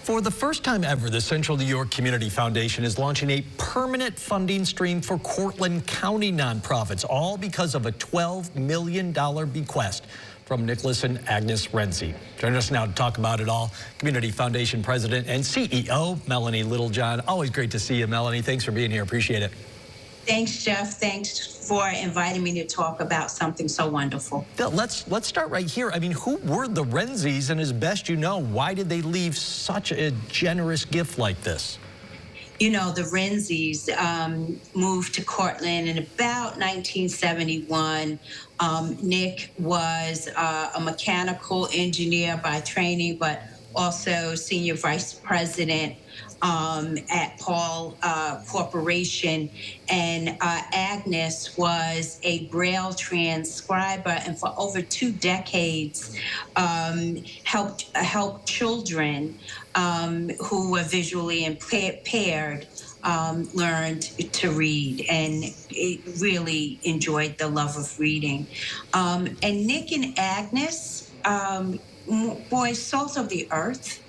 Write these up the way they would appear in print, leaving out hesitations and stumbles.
For the first time ever, the Central New York Community Foundation is launching a permanent funding stream for Cortland County nonprofits, all because of a $12 million bequest from Nicholas and Agnes Renzi. Joining us now to talk about it all, Community Foundation President and CEO, Melanie Littlejohn. Always great to see you, Melanie. Thanks for being here. Appreciate it. Thanks, Jeff. Thanks for inviting me to talk about something so wonderful. Let's start right here. I mean, who were the Renzis, and as best you know, why did they leave such a generous gift like this? You know, the Renzis moved to Cortland in about 1971. Nick was a mechanical engineer by training, but also senior vice president at Paul Corporation, and Agnes was a Braille transcriber, and for over 2 decades helped children who were visually impaired learned to read, and really enjoyed the love of reading. And Nick and Agnes, boys, salt of the earth.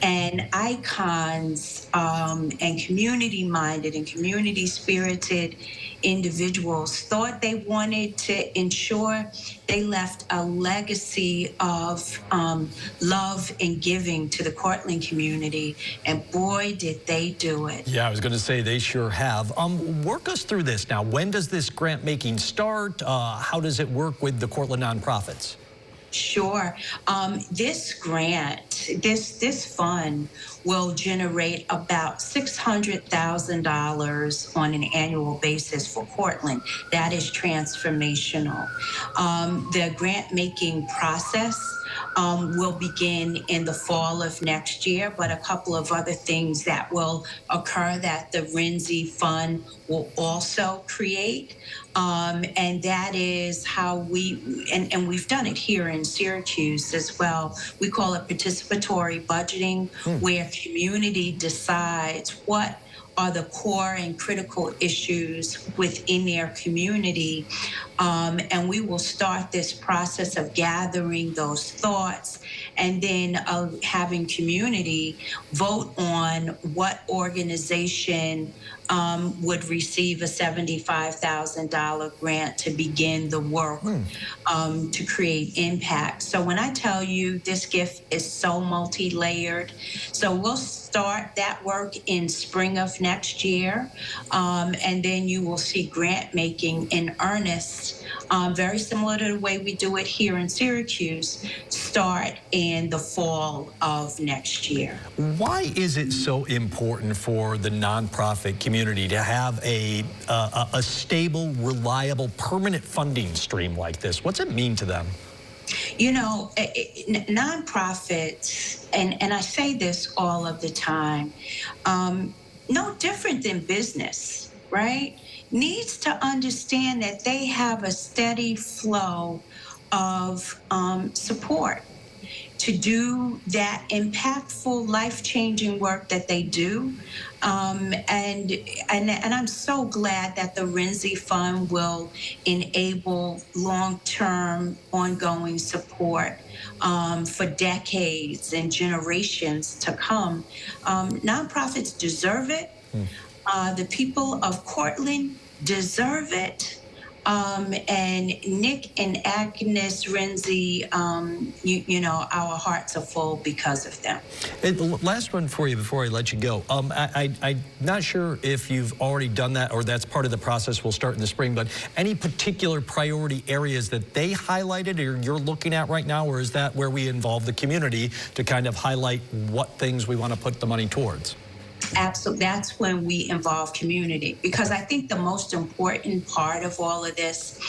And icons and community-minded and community-spirited individuals thought they wanted to ensure they left a legacy of love and giving to the Cortland community, and boy, did they do it. Yeah, I was going to say they sure have. Work us through this now. When does this grant making start? How does it work with the Cortland nonprofits? Sure. This grant, this fund will generate about $600,000 on an annual basis for Cortland. That is transformational. The grant making process will begin in the fall of next year, but a couple of other things that will occur that the Renzi Fund will also create. And that is how and we've done it here in Syracuse as well. We call it participatory budgeting, where community decides what are the core and critical issues within their community. And we will start this process of gathering those thoughts and then having community vote on what organization would receive a $75,000 grant to begin the work to create impact. So when I tell you this gift is so multi-layered, so we'll start that work in spring of next year, and then you will see grant making in earnest, very similar to the way we do it here in Syracuse, start in the fall of next year. Why is it so important for the nonprofit community to have a stable, reliable, permanent funding stream like this? What's it mean to them? You know, nonprofits, and I say this all of the time, no different than business, right? Needs to understand that they have a steady flow of support to do that impactful, life-changing work that they do. And I'm so glad that the Renzi Fund will enable long-term, ongoing support for decades and generations to come. Nonprofits deserve it. The people of Cortland deserve it. And Nick and Agnes Renzi, you know, our hearts are full because of them. And last one for you before I let you go. I'm not sure if you've already done that or that's part of the process. We'll start in the spring, but any particular priority areas that they highlighted or you're looking at right now, or is that where we involve the community to kind of highlight what things we want to put the money towards? Absolutely. That's when we involve community, because I think the most important part of all of this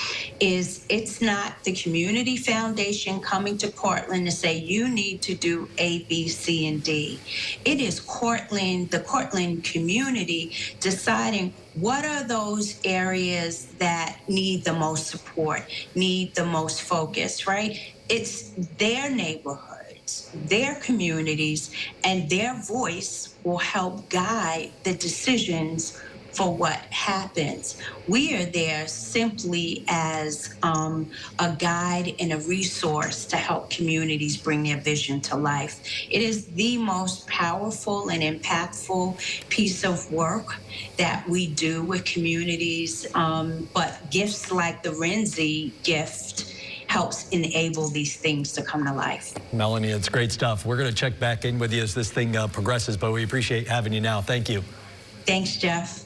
is it's not the community foundation coming to Cortland to say you need to do A, B, C, and D. It is Cortland, the Cortland community deciding what are those areas that need the most support, need the most focus, right? It's their neighborhood, their communities, and their voice will help guide the decisions for what happens. We are there simply as a guide and a resource to help communities bring their vision to life. It is the most powerful and impactful piece of work that we do with communities, but gifts like the Renzi gift helps enable these things to come to life. Melanie, it's great stuff. We're going to check back in with you as this thing progresses, but we appreciate having you now. Thank you. Thanks, Jeff.